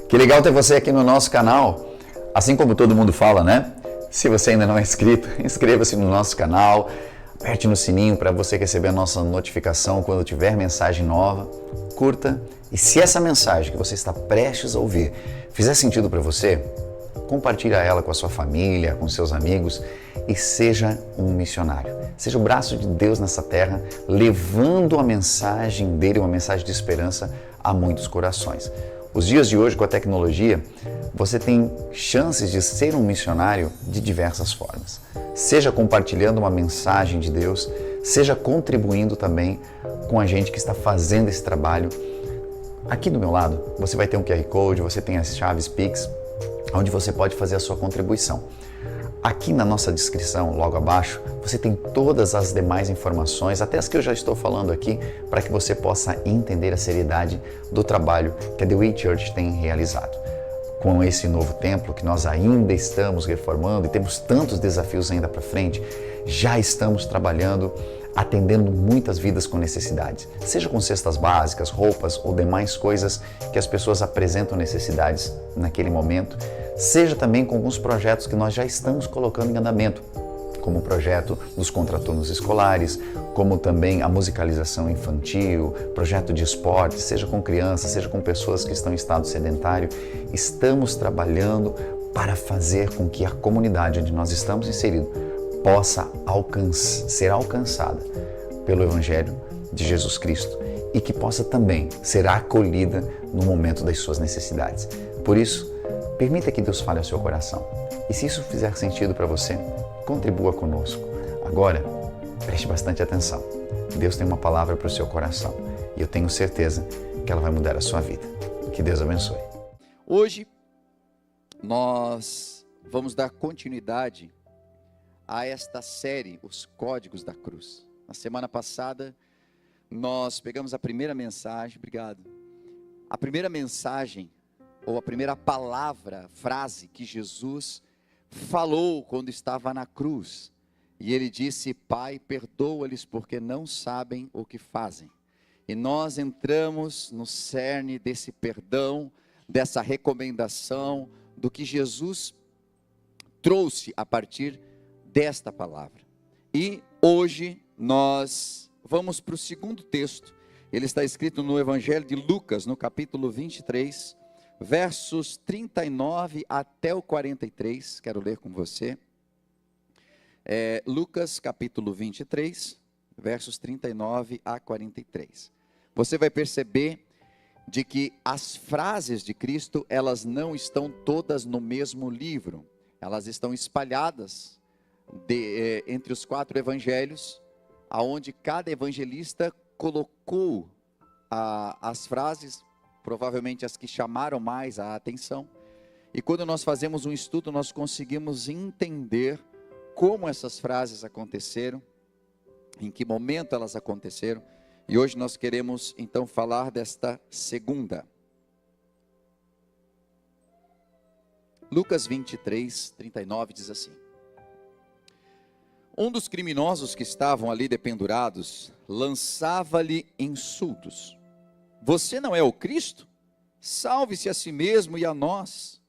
Que legal ter você aqui no nosso canal. Assim como todo mundo fala, né? Se você ainda não é inscrito, inscreva-se no nosso canal, aperte no sininho para você receber a nossa notificação quando tiver mensagem nova, curta. E se essa mensagem que você está prestes a ouvir fizer sentido para você, compartilha ela com a sua família, com seus amigos e seja um missionário. Seja o braço de Deus nessa terra, levando a mensagem dele, uma mensagem de esperança a muitos corações. Os dias de hoje, com a tecnologia, você tem chances de ser um missionário de diversas formas. Seja compartilhando uma mensagem de Deus, seja contribuindo também com a gente que está fazendo esse trabalho. Aqui do meu lado, você vai ter um QR Code, você tem as chaves Pix, onde você pode fazer a sua contribuição. Aqui na nossa descrição, logo abaixo, você tem todas as demais informações, até as que eu já estou falando aqui, para que você possa entender a seriedade do trabalho que a The Way Church tem realizado. Com esse novo templo que nós ainda estamos reformando e temos tantos desafios ainda para frente, já estamos trabalhando, atendendo muitas vidas com necessidades, seja com cestas básicas, roupas ou demais coisas que as pessoas apresentam necessidades naquele momento, seja também com alguns projetos que nós já estamos colocando em andamento, como o projeto dos contraturnos escolares, como também a musicalização infantil, projeto de esporte, seja com crianças, seja com pessoas que estão em estado sedentário. Estamos trabalhando para fazer com que a comunidade onde nós estamos inseridos possa ser alcançada pelo Evangelho de Jesus Cristo e que possa também ser acolhida no momento das suas necessidades. Por isso, permita que Deus fale ao seu coração. E se isso fizer sentido para você, contribua conosco. Agora, preste bastante atenção. Deus tem uma palavra para o seu coração e eu tenho certeza que ela vai mudar a sua vida. Que Deus abençoe. Hoje, nós vamos dar continuidade a esta série, Os Códigos da Cruz. Na semana passada, nós pegamos a primeira mensagem, obrigado. A primeira mensagem, ou a primeira palavra, frase que Jesus falou quando estava na cruz. E ele disse: Pai, perdoa-lhes porque não sabem o que fazem. E nós entramos no cerne desse perdão, dessa recomendação, do que Jesus trouxe a partir desta palavra. E hoje nós vamos para o segundo texto. Ele está escrito no Evangelho de Lucas, no capítulo 23, versos 39 até o 43. Quero ler com você. Lucas capítulo 23, versos 39 a 43. Você vai perceber de que as frases de Cristo, elas não estão todas no mesmo livro. Elas estão espalhadas entre os 4 evangelhos, aonde cada evangelista colocou as frases, provavelmente as que chamaram mais a atenção. E quando nós fazemos um estudo, nós conseguimos entender como essas frases aconteceram, em que momento elas aconteceram. E hoje nós queremos então falar desta segunda. Lucas 23, 39 diz assim: Um dos criminosos que estavam ali dependurados lançava-lhe insultos. Você não é o Cristo? Salve-se a si mesmo e a nós.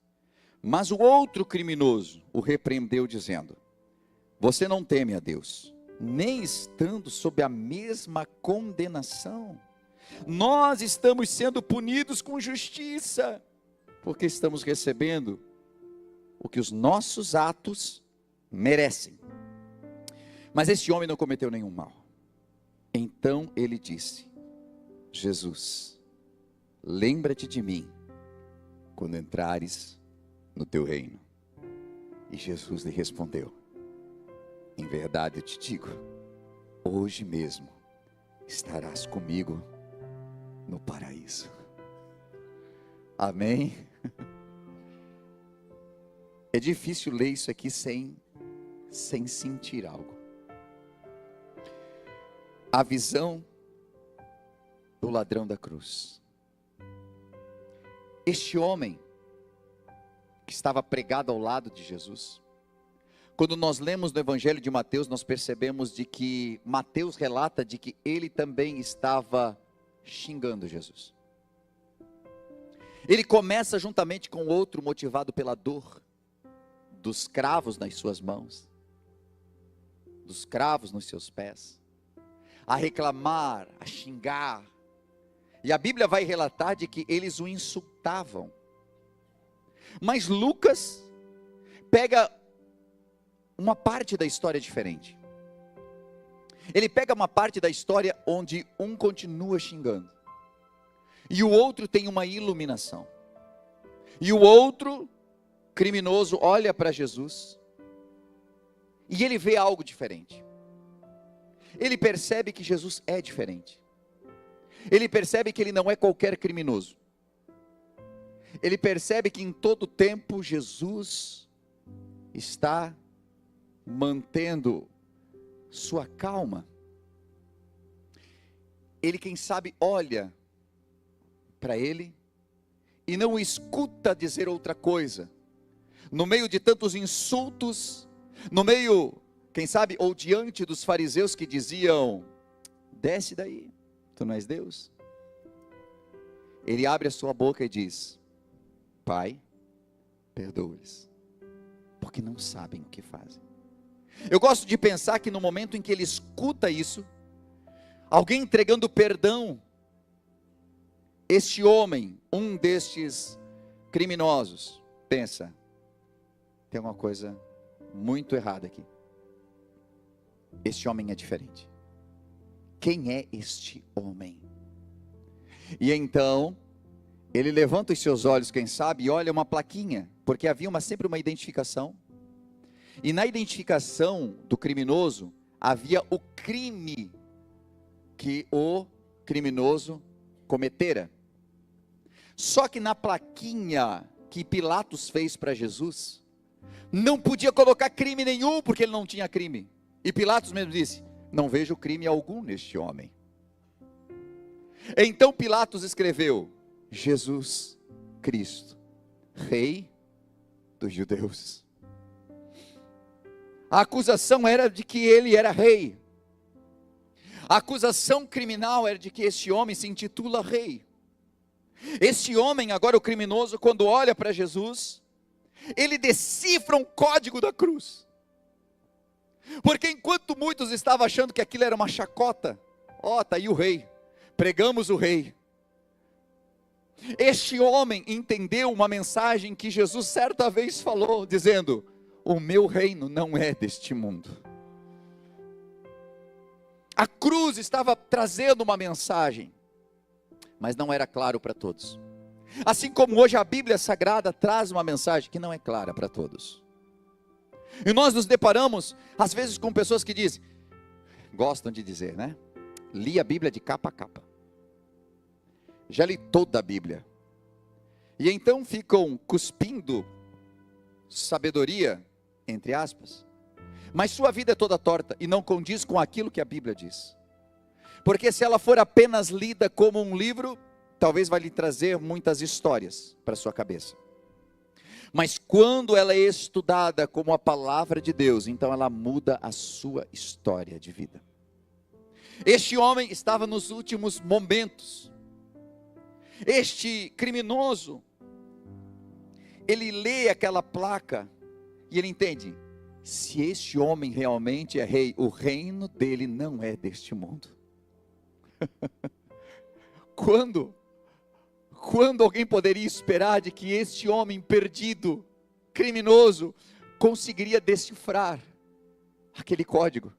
Mas o outro criminoso o repreendeu dizendo: Você não teme a Deus, nem estando sob a mesma condenação. Nós estamos sendo punidos com justiça, porque estamos recebendo o que os nossos atos merecem. Mas este homem não cometeu nenhum mal. Então ele disse: Jesus, lembra-te de mim quando entrares no teu reino. E Jesus lhe respondeu: Em verdade eu te digo, hoje mesmo estarás comigo no paraíso. Amém? É difícil ler isso aqui sem sentir algo. A visão do ladrão da cruz. Este homem que estava pregado ao lado de Jesus. Quando nós lemos no Evangelho de Mateus, nós percebemos de que Mateus relata de que ele também estava xingando Jesus. Ele começa juntamente com outro motivado pela dor dos cravos nas suas mãos, dos cravos nos seus pés, a reclamar, a xingar. E a Bíblia vai relatar de que eles o insultavam. Mas Lucas pega uma parte da história diferente. Ele pega uma parte da história onde um continua xingando, e o outro tem uma iluminação. E o outro, criminoso, olha para Jesus, e ele vê algo diferente. Ele percebe que Jesus é diferente. Ele percebe que ele não é qualquer criminoso. Ele percebe que em todo tempo Jesus está mantendo sua calma. Ele, quem sabe, olha para ele e não o escuta dizer outra coisa. No meio de tantos insultos, no meio, quem sabe, ou diante dos fariseus que diziam: desce daí, tu não és Deus. Ele abre a sua boca e diz: Pai, perdoa-lhes, porque não sabem o que fazem. Eu gosto de pensar que no momento em que ele escuta isso, alguém entregando perdão, este homem, um destes criminosos, pensa: tem uma coisa muito errada aqui. Este homem é diferente. Quem é este homem? E então, ele levanta os seus olhos, quem sabe, e olha uma plaquinha, porque havia sempre uma identificação. E na identificação do criminoso, havia o crime que o criminoso cometera. Só que na plaquinha que Pilatos fez para Jesus, não podia colocar crime nenhum, porque ele não tinha crime. E Pilatos mesmo disse: não vejo crime algum neste homem. Então Pilatos escreveu: Jesus Cristo, Rei dos Judeus. A acusação era de que ele era rei. A acusação criminal era de que este homem se intitula rei. Este homem, agora o criminoso, quando olha para Jesus, ele decifra um código da cruz. Porque enquanto muitos estavam achando que aquilo era uma chacota, está aí o rei, pregamos o rei. Este homem entendeu uma mensagem que Jesus certa vez falou, dizendo: o meu reino não é deste mundo. A cruz estava trazendo uma mensagem, mas não era claro para todos. Assim como hoje a Bíblia Sagrada traz uma mensagem que não é clara para todos. E nós nos deparamos, às vezes, com pessoas que dizem, gostam de dizer, né? Li a Bíblia de capa a capa. Já li toda a Bíblia. E então ficam cuspindo sabedoria, entre aspas, mas sua vida é toda torta e não condiz com aquilo que a Bíblia diz. Porque se ela for apenas lida como um livro, talvez vai lhe trazer muitas histórias para sua cabeça. Mas quando ela é estudada como a palavra de Deus, então ela muda a sua história de vida. Este homem estava nos últimos momentos. Este criminoso, ele lê aquela placa e ele entende: se este homem realmente é rei, o reino dele não é deste mundo. Quando alguém poderia esperar de que este homem perdido, criminoso, conseguiria decifrar aquele código?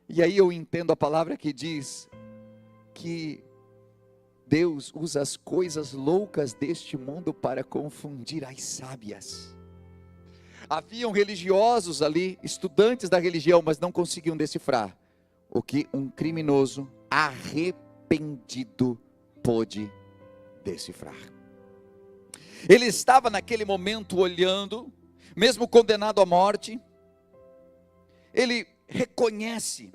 E aí eu entendo a palavra que diz que Deus usa as coisas loucas deste mundo para confundir as sábias. Haviam religiosos ali, estudantes da religião, mas não conseguiam decifrar o que um criminoso arrependido pôde decifrar. Ele estava naquele momento olhando, mesmo condenado à morte, ele reconhece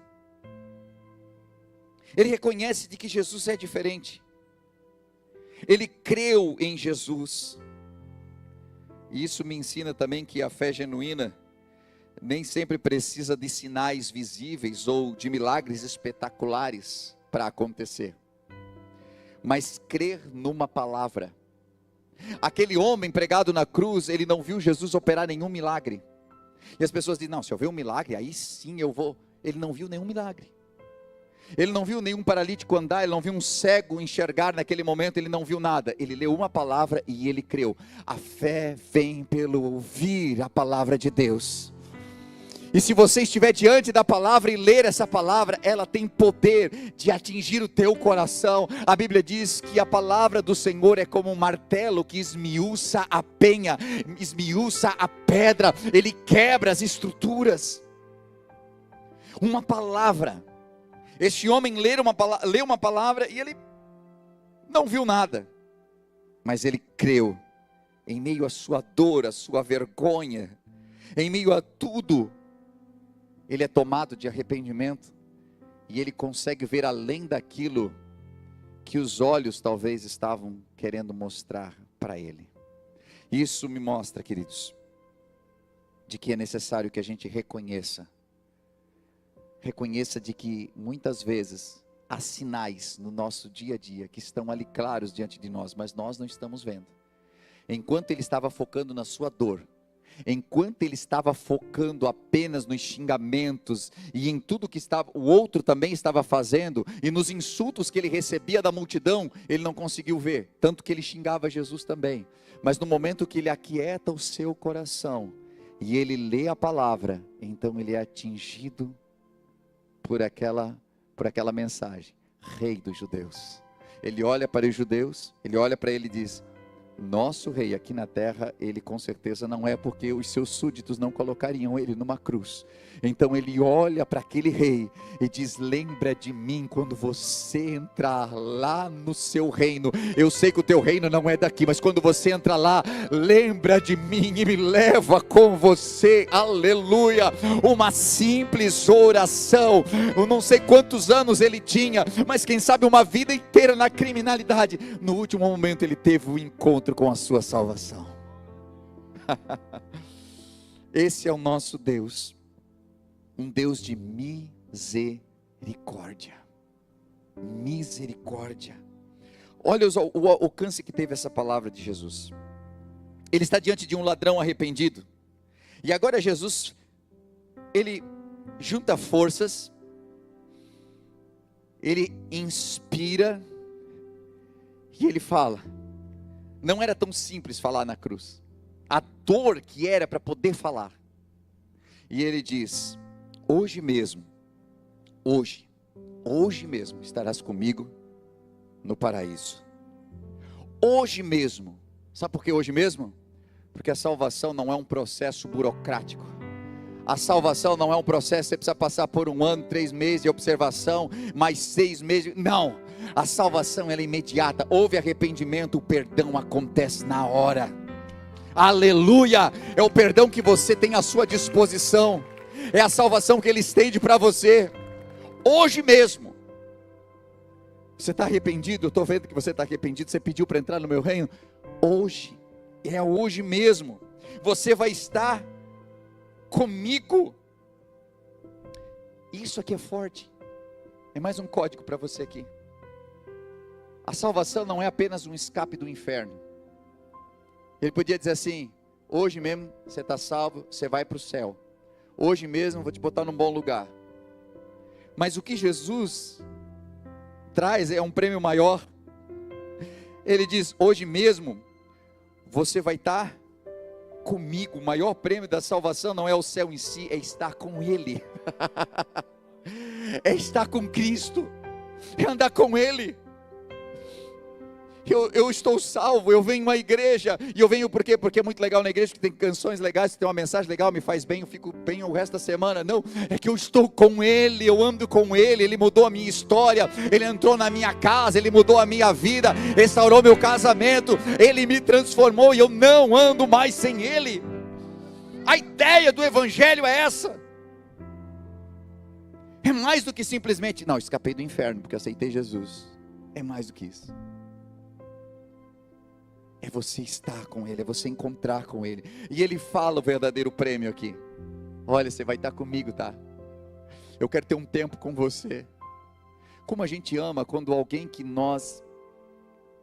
de que Jesus é diferente. Ele creu em Jesus. E isso me ensina também que a fé genuína nem sempre precisa de sinais visíveis ou de milagres espetaculares para acontecer. mas crer numa palavra. Aquele homem pregado na cruz, ele não viu Jesus operar nenhum milagre. E as pessoas dizem, não, se eu ver um milagre, aí sim eu vou. Ele não viu nenhum milagre. Ele não viu nenhum paralítico andar, ele não viu um cego enxergar naquele momento, ele não viu nada. Ele leu uma palavra e ele creu. A fé vem pelo ouvir a palavra de Deus. E se você estiver diante da palavra e ler essa palavra, ela tem poder de atingir o teu coração. A Bíblia diz que a palavra do Senhor é como um martelo que esmiuça a penha, esmiuça a pedra, ele quebra as estruturas. Uma palavra. Este homem leu uma palavra e ele não viu nada, mas ele creu. Em meio à sua dor, à sua vergonha, em meio a tudo, ele é tomado de arrependimento e ele consegue ver além daquilo que os olhos talvez estavam querendo mostrar para ele. Isso me mostra, queridos, de que é necessário que a gente reconheça de que muitas vezes há sinais no nosso dia a dia que estão ali claros diante de nós, mas nós não estamos vendo. Enquanto ele estava focando na sua dor, enquanto ele estava focando apenas nos xingamentos e em tudo que o outro também estava fazendo, e nos insultos que ele recebia da multidão, ele não conseguiu ver, tanto que ele xingava Jesus também. Mas no momento que ele aquieta o seu coração, e ele lê a palavra, então ele é atingido por aquela mensagem: Rei dos judeus. Ele olha para os judeus, ele olha para ele e diz: nosso rei aqui na terra, ele com certeza não é, porque os seus súditos não colocariam ele numa cruz. Então ele olha para aquele rei e diz: lembra de mim quando você entrar lá no seu reino. Eu sei que o teu reino não é daqui, mas quando você entrar lá, lembra de mim e me leva com você. Aleluia. Uma simples oração. Eu não sei quantos anos ele tinha, mas quem sabe uma vida inteira na criminalidade. No último momento ele teve um encontro com a sua salvação. Esse é o nosso Deus, um Deus de misericórdia. Misericórdia. Olha o alcance que teve essa palavra de Jesus. Ele está diante de um ladrão arrependido, e agora Jesus, ele junta forças, ele inspira, e ele fala. Não era tão simples falar na cruz, a dor que era para poder falar. E ele diz: hoje mesmo estarás comigo no paraíso. Hoje mesmo. Sabe por que hoje mesmo? Porque a salvação não é um processo burocrático. A salvação não é um processo, você precisa passar por 1 ano, 3 meses de observação, mais 6 meses, não. A salvação ela é imediata. Houve arrependimento, o perdão acontece na hora. Aleluia. É o perdão que você tem à sua disposição, é a salvação que ele estende para você. Hoje mesmo. Você está arrependido? Eu estou vendo que você está arrependido. Você pediu para entrar no meu reino. Hoje, é hoje mesmo. Você vai estar comigo. Isso aqui é forte. É mais um código para você aqui. A salvação não é apenas um escape do inferno. Ele podia dizer assim: hoje mesmo você está salvo, você vai para o céu. Hoje mesmo vou te botar num bom lugar. Mas o que Jesus traz é um prêmio maior. Ele diz: hoje mesmo você vai estar comigo. O maior prêmio da salvação não é o céu em si, é estar com Ele. É estar com Cristo, é andar com Ele. Eu estou salvo, eu venho à igreja, e eu venho por quê? Porque é muito legal na igreja, que tem canções legais, tem uma mensagem legal, me faz bem, eu fico bem o resto da semana. Não, é que eu estou com Ele, eu ando com Ele, Ele mudou a minha história, Ele entrou na minha casa, Ele mudou a minha vida, restaurou meu casamento, Ele me transformou, e eu não ando mais sem Ele. A ideia do evangelho é essa. É mais do que simplesmente, não, escapei do inferno porque aceitei Jesus. É mais do que isso. É você estar com Ele, é você encontrar com Ele. E Ele fala o verdadeiro prêmio aqui: olha, você vai estar comigo, tá? Eu quero ter um tempo com você. Como a gente ama quando alguém que nós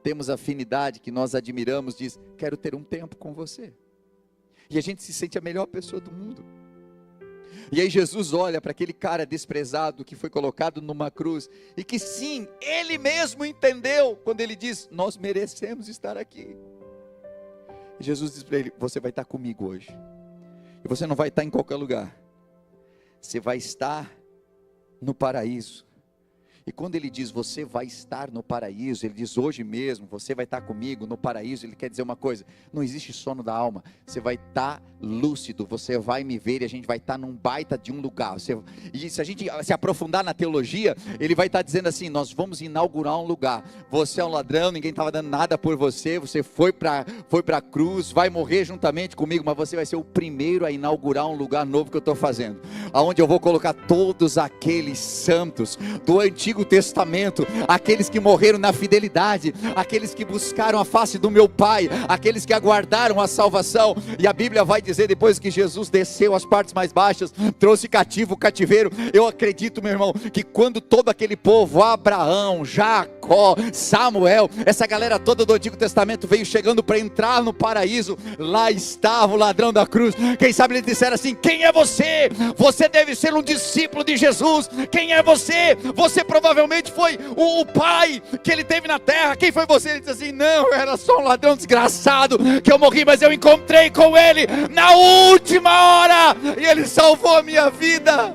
temos afinidade, que nós admiramos, diz: quero ter um tempo com você. E a gente se sente a melhor pessoa do mundo. E aí Jesus olha para aquele cara desprezado que foi colocado numa cruz, e que sim, ele mesmo entendeu, quando ele diz: nós merecemos estar aqui. E Jesus diz para ele: você vai estar comigo hoje, e você não vai estar em qualquer lugar, você vai estar no paraíso. E quando ele diz você vai estar no paraíso, ele diz hoje mesmo, você vai estar comigo no paraíso, ele quer dizer uma coisa: não existe sono da alma, você vai estar lúcido, você vai me ver e a gente vai estar num baita de um lugar. E se a gente se aprofundar na teologia, ele vai estar dizendo assim: nós vamos inaugurar um lugar, você é um ladrão, ninguém estava dando nada por você, você foi para a cruz, vai morrer juntamente comigo, mas você vai ser o primeiro a inaugurar um lugar novo que eu estou fazendo, aonde eu vou colocar todos aqueles santos do Antigo Testamento, aqueles que morreram na fidelidade, aqueles que buscaram a face do meu Pai, aqueles que aguardaram a salvação. E a Bíblia vai dizer, depois que Jesus desceu às partes mais baixas, trouxe cativo o cativeiro, eu acredito, meu irmão, que quando todo aquele povo, Abraão, Jacó, Samuel, essa galera toda do Antigo Testamento veio chegando para entrar no paraíso, lá estava o ladrão da cruz. Quem sabe eles disseram assim: quem é você? Você deve ser um discípulo de Jesus. Quem é você? Você provavelmente foi o pai que ele teve na terra. Quem foi você? Ele disse assim: não, eu era só um ladrão desgraçado, que eu morri, mas eu encontrei com ele na última hora, e ele salvou a minha vida.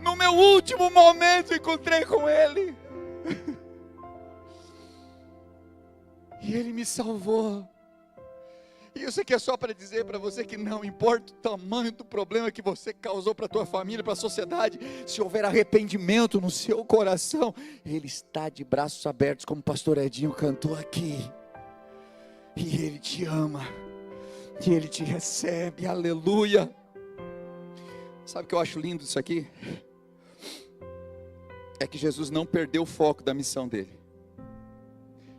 No meu último momento eu encontrei com ele, e ele me salvou. E isso aqui é só para dizer para você que não importa o tamanho do problema que você causou para a tua família, para a sociedade, se houver arrependimento no seu coração, Ele está de braços abertos, como o pastor Edinho cantou aqui, e Ele te ama, e Ele te recebe, aleluia. Sabe o que eu acho lindo disso aqui? É que Jesus não perdeu o foco da missão dele.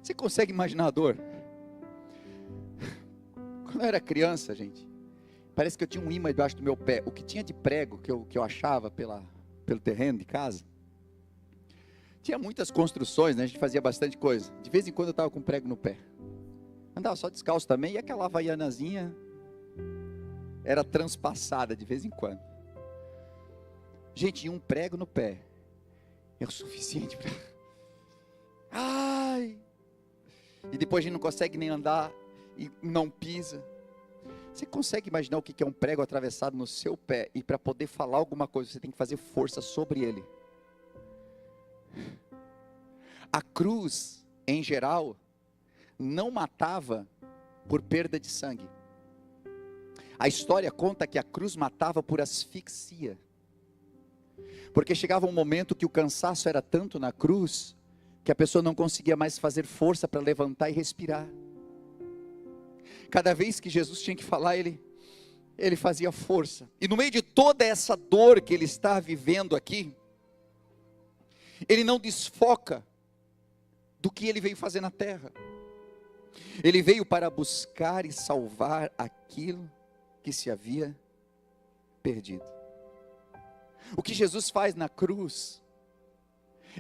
Você consegue imaginar a dor? Quando eu era criança, gente, parece que eu tinha um imã debaixo do meu pé. O que tinha de prego que eu achava pelo terreno de casa, tinha muitas construções, né? A gente fazia bastante coisa. De vez em quando eu estava com prego no pé. Andava só descalço também, e aquela havaianazinha era transpassada de vez em quando. Gente, um prego no pé é o suficiente para... Ai! E depois a gente não consegue nem andar e não pisa. Você consegue imaginar o que é um prego atravessado no seu pé, e para poder falar alguma coisa você tem que fazer força sobre ele? A cruz, em geral, não matava por perda de sangue. A história conta que a cruz matava por asfixia, porque chegava um momento que o cansaço era tanto na cruz, que a pessoa não conseguia mais fazer força para levantar e respirar. Cada vez que Jesus tinha que falar, ele fazia força. E no meio de toda essa dor que ele está vivendo aqui, ele não desfoca do que ele veio fazer na terra. Ele veio para buscar e salvar aquilo que se havia perdido. O que Jesus faz na cruz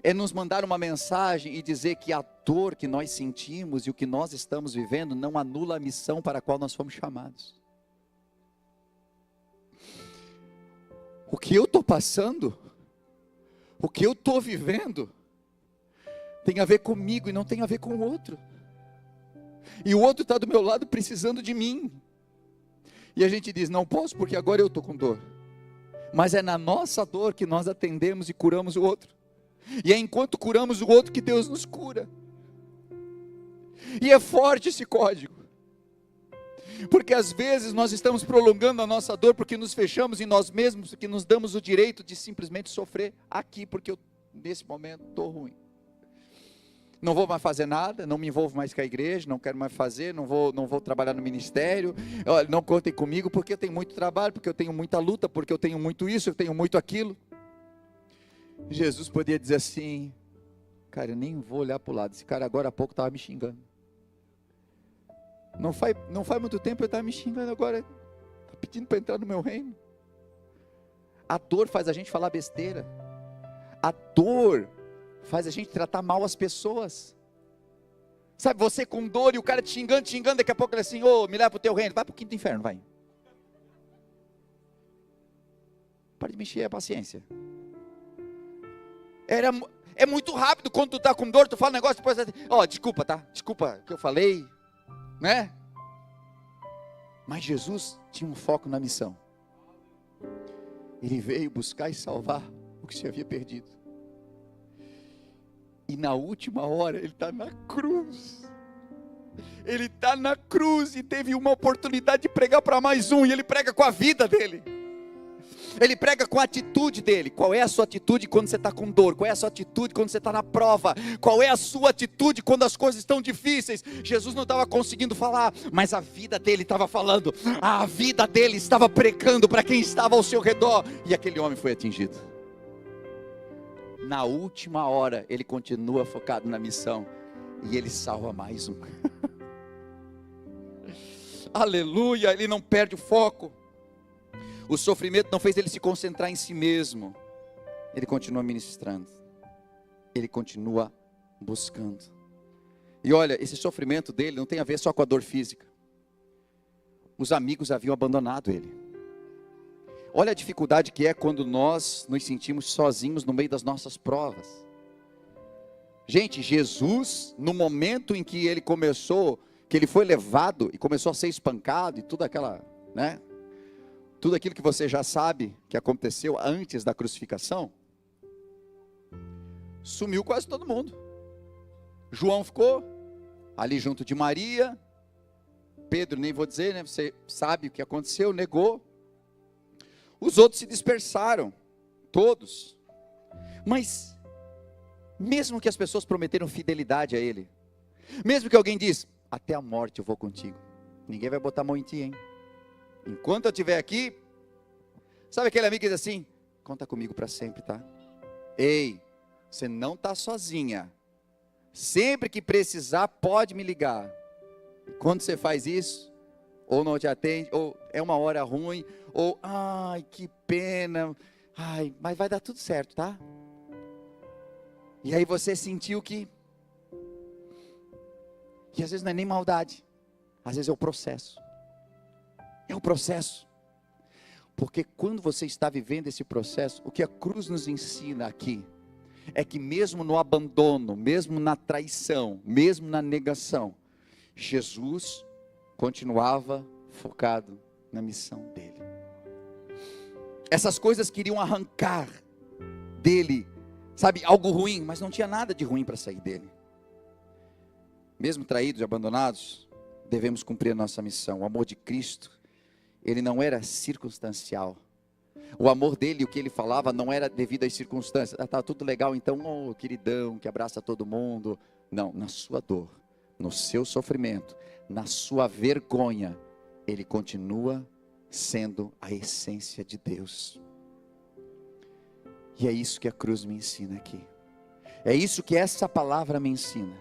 é nos mandar uma mensagem e dizer que a dor que nós sentimos e o que nós estamos vivendo não anula a missão para a qual nós fomos chamados. O que eu estou passando, o que eu estou vivendo, tem a ver comigo e não tem a ver com o outro. E o outro está do meu lado precisando de mim. E a gente diz: não posso porque agora eu estou com dor. Mas é na nossa dor que nós atendemos e curamos o outro. E é enquanto curamos o outro que Deus nos cura. E é forte esse código, porque às vezes nós estamos prolongando a nossa dor, porque nos fechamos em nós mesmos, porque nos damos o direito de simplesmente sofrer aqui, porque eu nesse momento estou ruim. Não vou mais fazer nada, não me envolvo mais com a igreja, não quero mais fazer, não vou trabalhar no ministério, não contem comigo, porque eu tenho muito trabalho, porque eu tenho muita luta, porque eu tenho muito isso, eu tenho muito aquilo. Jesus podia dizer assim: cara, eu nem vou olhar para o lado, esse cara agora há pouco estava me xingando. Não faz muito tempo ele estava me xingando, agora está pedindo para entrar no meu reino. A dor faz a gente falar besteira. A dor faz a gente tratar mal as pessoas. Sabe, você com dor e o cara te xingando, daqui a pouco ele é assim, ô, me leva para o teu reino, vai para o quinto inferno, vai. Para de mexer a paciência. É muito rápido quando tu está com dor, tu fala um negócio, depois, desculpa, tá? Desculpa o que eu falei, né? Mas Jesus tinha um foco na missão. Ele veio buscar e salvar o que se havia perdido. E na última hora, ele está na cruz. Ele está na cruz e teve uma oportunidade de pregar para mais um. E ele prega com a vida dele. Ele prega com a atitude dele. Qual é a sua atitude quando você está com dor? Qual é a sua atitude quando você está na prova? Qual é a sua atitude quando as coisas estão difíceis? Jesus não estava conseguindo falar, mas a vida dele estava falando. A vida dele estava pregando para quem estava ao seu redor. E aquele homem foi atingido. Na última hora, ele continua focado na missão. E ele salva mais um. Aleluia, ele não perde o foco. O sofrimento não fez ele se concentrar em si mesmo. Ele continua ministrando. Ele continua buscando. E olha, esse sofrimento dele não tem a ver só com a dor física. Os amigos haviam abandonado ele. Olha a dificuldade que é quando nós nos sentimos sozinhos no meio das nossas provas. Gente, Jesus, no momento em que ele começou, que ele foi levado e começou a ser espancado e tudo aquilo que você já sabe que aconteceu antes da crucificação, sumiu quase todo mundo. João ficou ali junto de Maria, Pedro nem vou dizer, né? Você sabe o que aconteceu, negou. Os outros se dispersaram, todos. Mas, mesmo que as pessoas prometeram fidelidade a ele, mesmo que alguém diz, até a morte eu vou contigo, ninguém vai botar a mão em ti, hein? Enquanto eu estiver aqui, sabe aquele amigo que diz assim, conta comigo para sempre, tá? Ei, você não está sozinha, sempre que precisar pode me ligar. E quando você faz isso, ou não te atende, ou é uma hora ruim, ou, ai, que pena, ai, mas vai dar tudo certo, tá? E aí você sentiu que, e às vezes não é nem maldade, às vezes é o processo. É o processo. Porque quando você está vivendo esse processo, o que a cruz nos ensina aqui, é que mesmo no abandono, mesmo na traição, mesmo na negação, Jesus continuava focado na missão dele. Essas coisas queriam arrancar dele, sabe, algo ruim, mas não tinha nada de ruim para sair dele. Mesmo traídos e abandonados, devemos cumprir a nossa missão. O amor de Cristo, ele não era circunstancial. O amor dele, o que ele falava, não era devido às circunstâncias. Tá tudo legal, então, oh, queridão, que abraça todo mundo. Não, na sua dor, no seu sofrimento, na sua vergonha, ele continua sendo a essência de Deus. E é isso que a cruz me ensina aqui. É isso que essa palavra me ensina.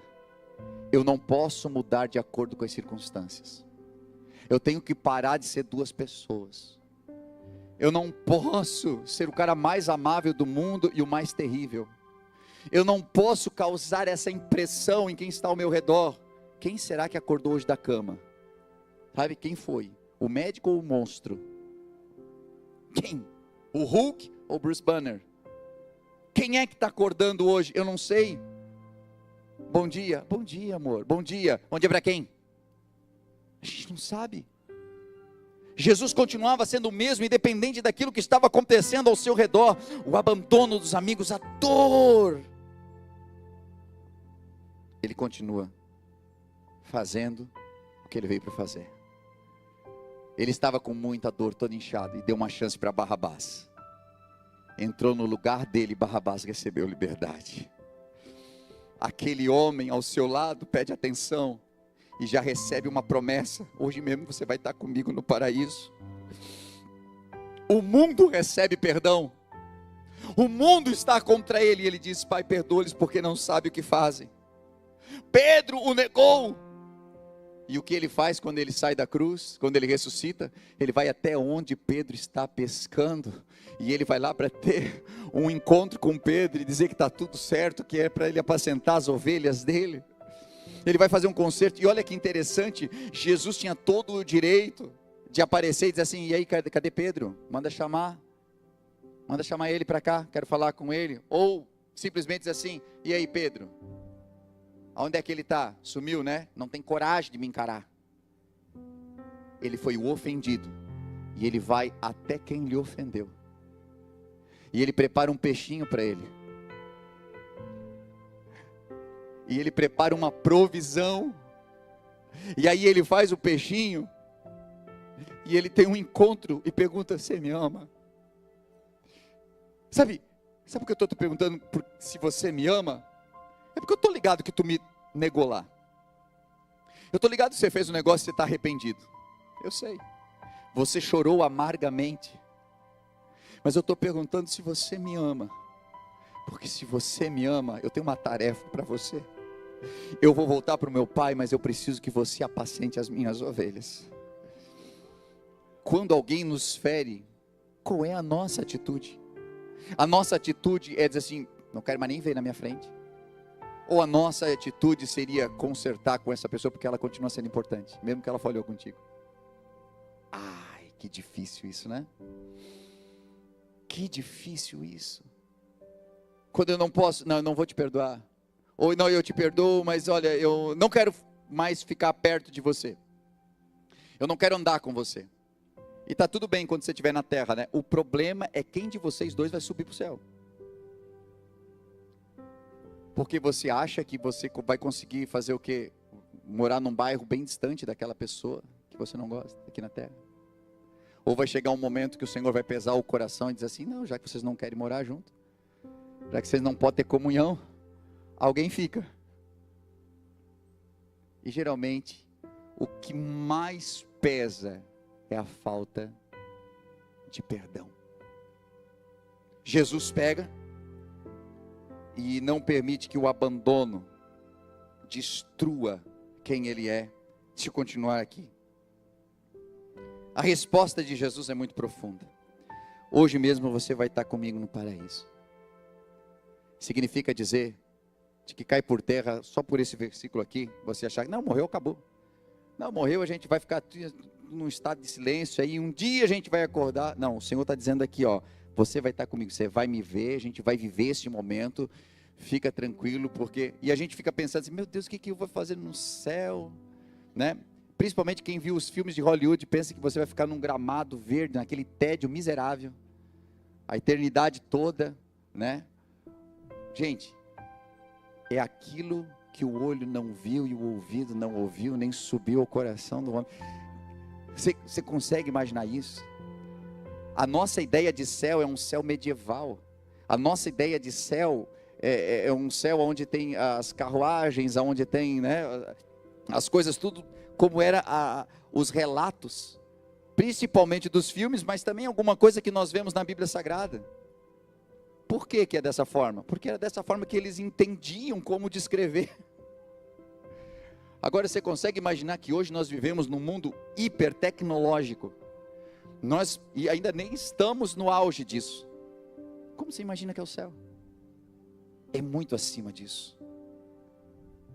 Eu não posso mudar de acordo com as circunstâncias. Eu tenho que parar de ser duas pessoas. Eu não posso ser o cara mais amável do mundo e o mais terrível. Eu não posso causar essa impressão em quem está ao meu redor. Quem será que acordou hoje da cama? Sabe quem foi? O médico ou o monstro? Quem? O Hulk ou Bruce Banner? Quem é que está acordando hoje? Eu não sei. Bom dia amor, bom dia para quem? A gente não sabe. Jesus continuava sendo o mesmo, independente daquilo que estava acontecendo ao seu redor. O abandono dos amigos, a dor. Ele continua fazendo o que ele veio para fazer. Ele estava com muita dor, todo inchado, e deu uma chance para Barrabás. Entrou no lugar dele, Barrabás recebeu liberdade. Aquele homem ao seu lado pede atenção e já recebe uma promessa: hoje mesmo você vai estar comigo no paraíso. O mundo recebe perdão. O mundo está contra ele e ele diz: Pai, perdoa-lhes porque não sabem o que fazem. Pedro o negou. E o que ele faz quando ele sai da cruz, quando ele ressuscita? Ele vai até onde Pedro está pescando, e ele vai lá para ter um encontro com Pedro e dizer que está tudo certo, que é para ele apacentar as ovelhas dele. Ele vai fazer um concerto, e olha que interessante, Jesus tinha todo o direito de aparecer e dizer assim: e aí, cadê Pedro? Manda chamar ele para cá, quero falar com ele. Ou simplesmente dizer assim: e aí, Pedro? Aonde é que ele está? Sumiu, né? Não tem coragem de me encarar. Ele foi o ofendido, e ele vai até quem lhe ofendeu, e ele prepara um peixinho para ele, e ele prepara uma provisão, e aí ele faz o peixinho, e ele tem um encontro, e pergunta: você me ama? Sabe por que eu estou te perguntando se você me ama? É porque eu estou ligado que tu me negou lá. Eu estou ligado que você fez um negócio e você está arrependido. Eu sei. Você chorou amargamente. Mas eu estou perguntando se você me ama. Porque se você me ama, eu tenho uma tarefa para você. Eu vou voltar para o meu pai, mas eu preciso que você apacente as minhas ovelhas. Quando alguém nos fere, qual é a nossa atitude? A nossa atitude é dizer assim: não quero mais nem ver na minha frente. Ou a nossa atitude seria consertar com essa pessoa porque ela continua sendo importante, mesmo que ela falhou contigo? Ai, que difícil isso, né? Que difícil isso. Quando eu não posso, não, eu não vou te perdoar. Ou não, eu te perdoo, mas olha, eu não quero mais ficar perto de você. Eu não quero andar com você. E está tudo bem quando você estiver na terra, né? O problema é quem de vocês dois vai subir para o céu. Porque você acha que você vai conseguir fazer o quê? Morar num bairro bem distante daquela pessoa que você não gosta, aqui na terra. Ou vai chegar um momento que o Senhor vai pesar o coração e dizer assim: não, já que vocês não querem morar junto, já que vocês não podem ter comunhão, alguém fica. E geralmente, o que mais pesa é a falta de perdão. Jesus pega e não permite que o abandono destrua quem ele é, se continuar aqui. A resposta de Jesus é muito profunda. Hoje mesmo você vai estar comigo no paraíso. Significa dizer de que cai por terra só por esse versículo aqui, você achar que não, morreu, acabou. Não, morreu, a gente vai ficar num estado de silêncio, aí um dia a gente vai acordar. Não, o Senhor está dizendo aqui, ó: você vai estar comigo, você vai me ver, a gente vai viver este momento, fica tranquilo, porque... E a gente fica pensando assim: meu Deus, o que eu vou fazer no céu, né? Principalmente quem viu os filmes de Hollywood, pensa que você vai ficar num gramado verde, naquele tédio miserável, a eternidade toda, né? Gente, é aquilo que o olho não viu e o ouvido não ouviu, nem subiu ao coração do homem. Você consegue imaginar isso? A nossa ideia de céu é um céu medieval. A nossa ideia de céu é um céu onde tem as carruagens, onde tem, né, as coisas tudo como era os relatos, principalmente dos filmes, mas também alguma coisa que nós vemos na Bíblia Sagrada. Por que é dessa forma? Porque era dessa forma que eles entendiam como descrever. Agora você consegue imaginar que hoje nós vivemos num mundo hipertecnológico? E ainda nem estamos no auge disso. Como você imagina que é o céu? É muito acima disso.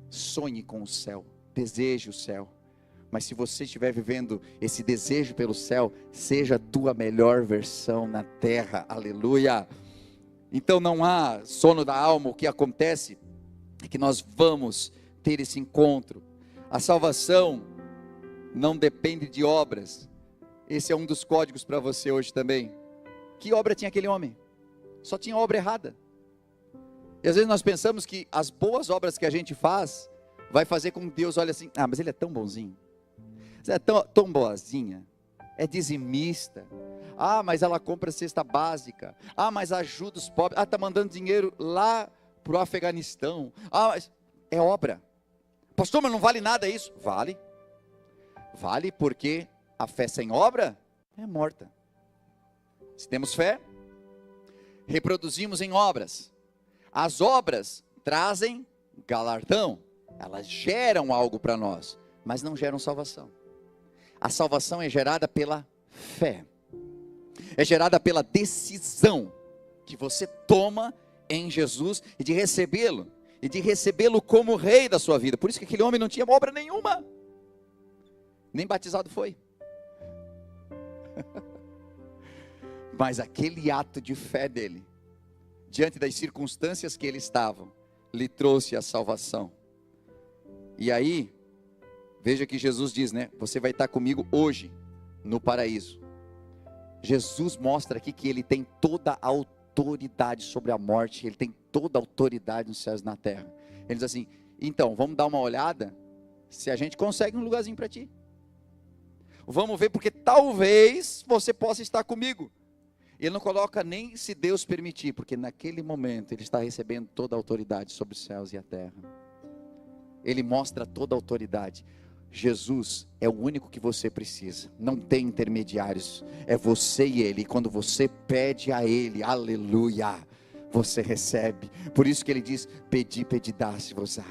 Sonhe com o céu, deseje o céu. Mas se você estiver vivendo esse desejo pelo céu, seja a tua melhor versão na terra, aleluia. Então não há sono da alma. O que acontece é que nós vamos ter esse encontro. A salvação não depende de obras. Esse é um dos códigos para você hoje também. Que obra tinha aquele homem? Só tinha obra errada. E às vezes nós pensamos que as boas obras que a gente faz vai fazer com que Deus olhe assim: ah, mas ele é tão bonzinho, você é tão boazinha, é dizimista, ah, mas ela compra cesta básica, ah, mas ajuda os pobres, ah, está mandando dinheiro lá para o Afeganistão, ah, mas é obra. Pastor, mas não vale nada isso? Vale, porque a fé sem obra é morta. Se temos fé, reproduzimos em obras. As obras trazem galardão, elas geram algo para nós, mas não geram salvação. A salvação é gerada pela fé. É gerada pela decisão que você toma em Jesus e de recebê-lo. E de recebê-lo como rei da sua vida. Por isso que aquele homem não tinha obra nenhuma. Nem batizado foi. Mas aquele ato de fé dele, diante das circunstâncias que ele estava, lhe trouxe a salvação. E aí, veja que Jesus diz, né? Você vai estar comigo hoje, no paraíso. Jesus mostra aqui que ele tem toda a autoridade sobre a morte, ele tem toda a autoridade nos céus e na terra. Ele diz assim, então, vamos dar uma olhada, se a gente consegue um lugarzinho para ti. Vamos ver, porque talvez você possa estar comigo. Ele não coloca nem se Deus permitir, porque naquele momento ele está recebendo toda a autoridade sobre os céus e a terra. Ele mostra toda a autoridade. Jesus é o único que você precisa, não tem intermediários, é você e ele. E quando você pede a ele, aleluia, você recebe. Por isso que ele diz, pedi, dá-se-vos-á.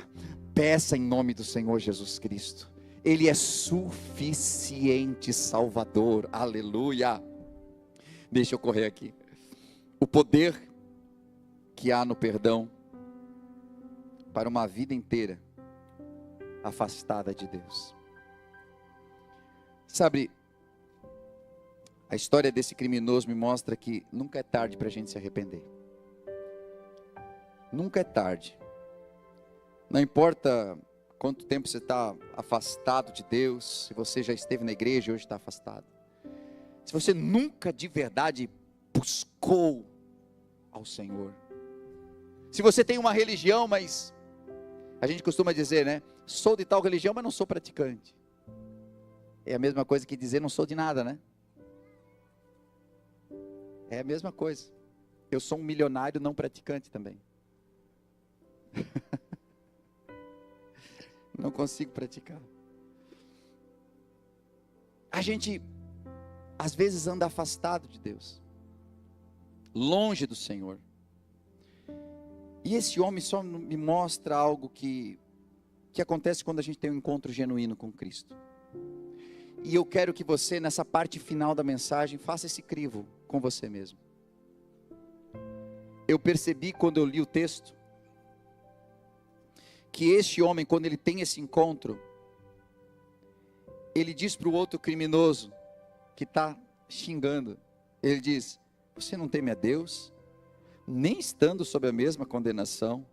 Peça em nome do Senhor Jesus Cristo. Ele é suficiente Salvador, aleluia. Deixa eu correr aqui. O poder que há no perdão para uma vida inteira afastada de Deus. Sabe, a história desse criminoso me mostra que nunca é tarde para a gente se arrepender. Nunca é tarde. Não importa quanto tempo você está afastado de Deus, se você já esteve na igreja e hoje está afastado. Se você nunca de verdade buscou ao Senhor. Se você tem uma religião, mas a gente costuma dizer, né? Sou de tal religião, mas não sou praticante. É a mesma coisa que dizer não sou de nada, né? É a mesma coisa. Eu sou um milionário não praticante também. Não consigo praticar. A gente às vezes anda afastado de Deus, longe do Senhor. E esse homem só me mostra algo que acontece quando a gente tem um encontro genuíno com Cristo. E eu quero que você, nessa parte final da mensagem, faça esse crivo com você mesmo. Eu percebi quando eu li o texto, que este homem, quando ele tem esse encontro, ele diz para o outro criminoso, que está xingando, ele diz, você não teme a Deus? Nem estando sob a mesma condenação,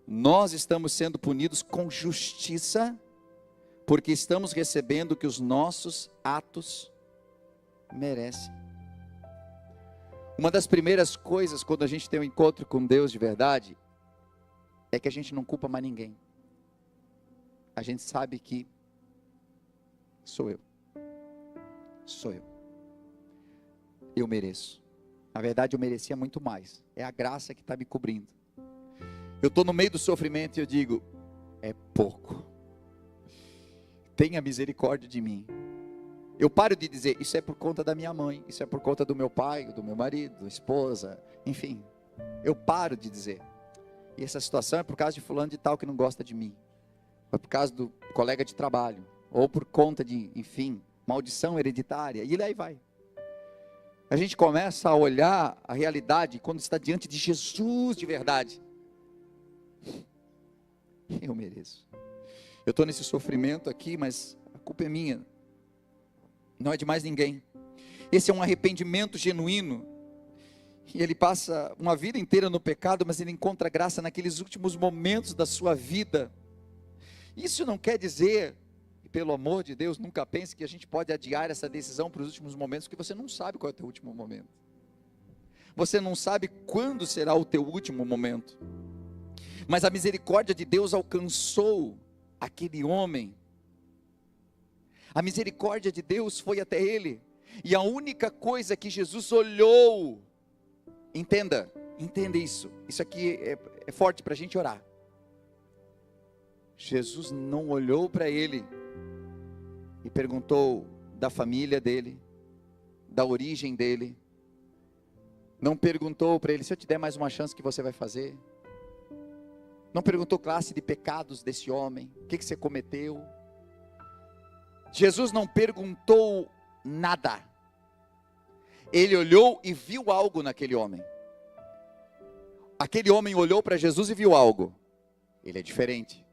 nós estamos sendo punidos com justiça, porque estamos recebendo o que os nossos atos merecem. Uma das primeiras coisas, quando a gente tem um encontro com Deus de verdade, é que a gente não culpa mais ninguém. A gente sabe que sou eu. Sou eu. Eu mereço. Na verdade, eu merecia muito mais. É a graça que está me cobrindo. Eu estou no meio do sofrimento e eu digo, é pouco. Tenha misericórdia de mim. Eu paro de dizer, isso é por conta da minha mãe, isso é por conta do meu pai, do meu marido, da esposa, enfim. Eu paro de dizer. E essa situação é por causa de fulano de tal que não gosta de mim. Ou por causa do colega de trabalho. Ou por conta de, enfim, maldição hereditária. E aí vai. A gente começa a olhar a realidade quando está diante de Jesus de verdade. Eu mereço. Eu estou nesse sofrimento aqui, mas a culpa é minha. Não é de mais ninguém. Esse é um arrependimento genuíno. E ele passa uma vida inteira no pecado, mas ele encontra graça naqueles últimos momentos da sua vida. Isso não quer dizer, e pelo amor de Deus, nunca pense que a gente pode adiar essa decisão para os últimos momentos, porque você não sabe qual é o teu último momento. Você não sabe quando será o teu último momento. Mas a misericórdia de Deus alcançou aquele homem. A misericórdia de Deus foi até ele. E a única coisa que Jesus olhou, entenda isso. Isso aqui é forte para a gente orar. Jesus não olhou para ele e perguntou da família dele, da origem dele. Não perguntou para ele, se eu te der mais uma chance, o que você vai fazer? Não perguntou classe de pecados desse homem, o que você cometeu? Jesus não perguntou nada. Ele olhou e viu algo naquele homem. Aquele homem olhou para Jesus e viu algo. Ele é diferente.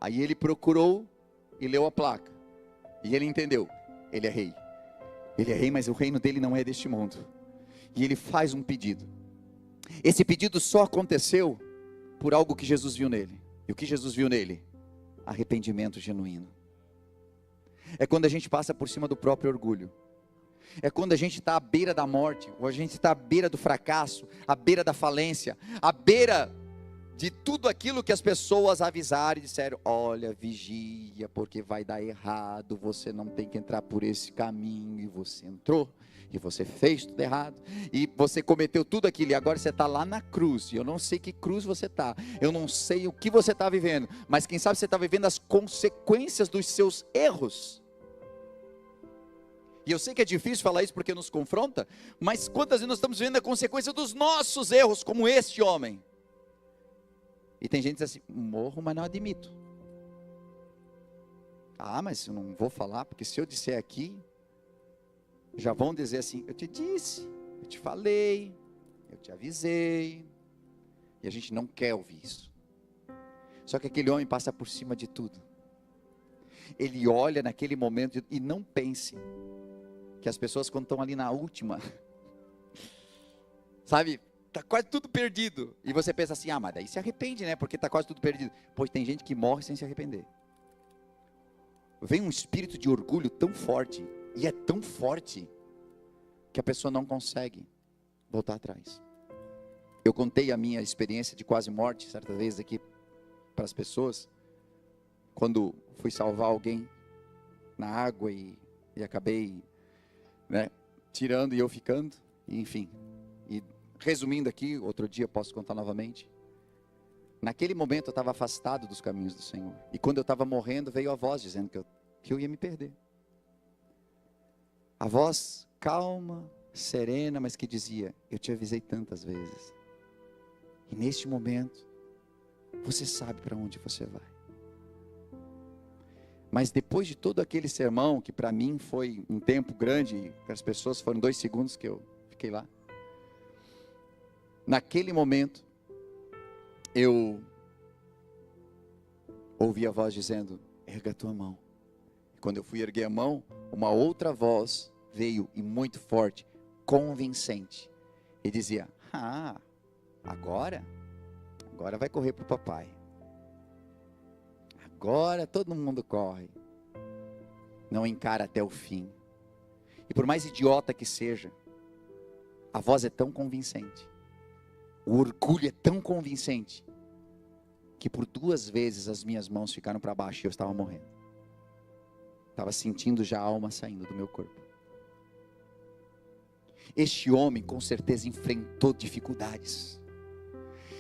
Aí ele procurou e leu a placa. E ele entendeu. Ele é rei. Ele é rei, mas o reino dele não é deste mundo. E ele faz um pedido. Esse pedido só aconteceu por algo que Jesus viu nele. E o que Jesus viu nele? Arrependimento genuíno. É quando a gente passa por cima do próprio orgulho. É quando a gente está à beira da morte, ou a gente está à beira do fracasso, à beira da falência, à beira de tudo aquilo que as pessoas avisaram e disseram: olha, vigia, porque vai dar errado, você não tem que entrar por esse caminho, e você entrou, e você fez tudo errado, e você cometeu tudo aquilo, e agora você está lá na cruz, e eu não sei que cruz você está, eu não sei o que você está vivendo, mas quem sabe você está vivendo as consequências dos seus erros. E eu sei que é difícil falar isso porque nos confronta, mas quantas vezes nós estamos vendo a consequência dos nossos erros, como este homem? E tem gente que diz assim: morro, mas não admito. Ah, mas eu não vou falar, porque se eu disser aqui, já vão dizer assim: eu te disse, eu te falei, eu te avisei. E a gente não quer ouvir isso. Só que aquele homem passa por cima de tudo. Ele olha naquele momento e não pense que as pessoas, quando estão ali na última, sabe, está quase tudo perdido, e você pensa assim: ah, mas daí se arrepende, né, porque está quase tudo perdido. Pois tem gente que morre sem se arrepender. Vem um espírito de orgulho tão forte, e é tão forte, que a pessoa não consegue voltar atrás. Eu contei a minha experiência de quase morte, certa vez aqui, para as pessoas, quando fui salvar alguém na água, e acabei, né, tirando e eu ficando, enfim. E resumindo aqui, outro dia eu posso contar novamente. Naquele momento eu estava afastado dos caminhos do Senhor. E quando eu estava morrendo, veio a voz dizendo que eu ia me perder. A voz calma, serena, mas que dizia: eu te avisei tantas vezes. E neste momento, você sabe para onde você vai. Mas depois de todo aquele sermão, que para mim foi um tempo grande, para as pessoas foram 2 segundos que eu fiquei lá. Naquele momento, eu ouvi a voz dizendo: erga a tua mão. E quando eu fui erguer a mão, uma outra voz veio, e muito forte, convincente, e dizia: ah, agora vai correr para o papai. Agora todo mundo corre, não encara até o fim. E por mais idiota que seja, a voz é tão convincente, o orgulho é tão convincente, que por 2 vezes as minhas mãos ficaram para baixo e eu estava morrendo. Estava sentindo já a alma saindo do meu corpo. Este homem com certeza enfrentou dificuldades.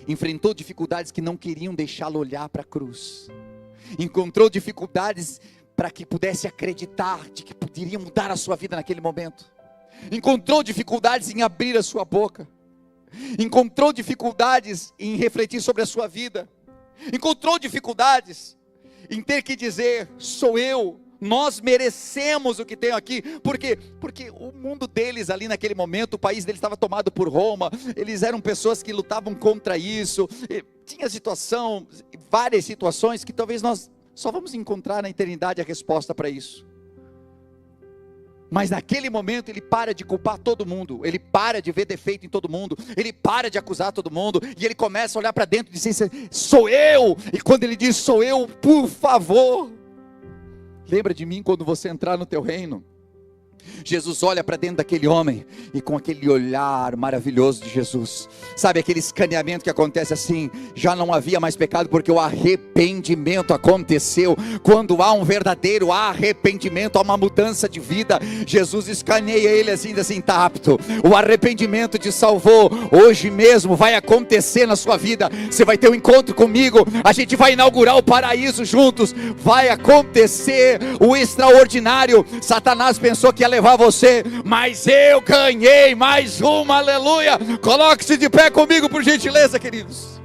Enfrentou dificuldades que não queriam deixá-lo olhar para a cruz. Encontrou dificuldades para que pudesse acreditar de que poderia mudar a sua vida naquele momento. Encontrou dificuldades em abrir a sua boca. Encontrou dificuldades em refletir sobre a sua vida. Encontrou dificuldades em ter que dizer: sou eu. Nós merecemos o que tem aqui. Por quê? Porque o mundo deles ali naquele momento, o país deles estava tomado por Roma. Eles eram pessoas que lutavam contra isso. Tinha situação, várias situações que talvez nós só vamos encontrar na eternidade a resposta para isso. Mas naquele momento ele para de culpar todo mundo, ele para de ver defeito em todo mundo, ele para de acusar todo mundo, e ele começa a olhar para dentro e dizer: sou eu. E quando ele diz sou eu, por favor, lembra de mim quando você entrar no teu reino. Jesus olha para dentro daquele homem, e com aquele olhar maravilhoso de Jesus, sabe aquele escaneamento que acontece assim, já não havia mais pecado, porque o arrependimento aconteceu. Quando há um verdadeiro arrependimento, há uma mudança de vida. Jesus escaneia ele assim, diz assim: está apto, o arrependimento te salvou, hoje mesmo vai acontecer na sua vida, você vai ter um encontro comigo, a gente vai inaugurar o paraíso juntos, vai acontecer o extraordinário. Satanás pensou que ia levar você, mas eu ganhei mais uma, aleluia. Coloque-se de pé comigo, por gentileza, queridos.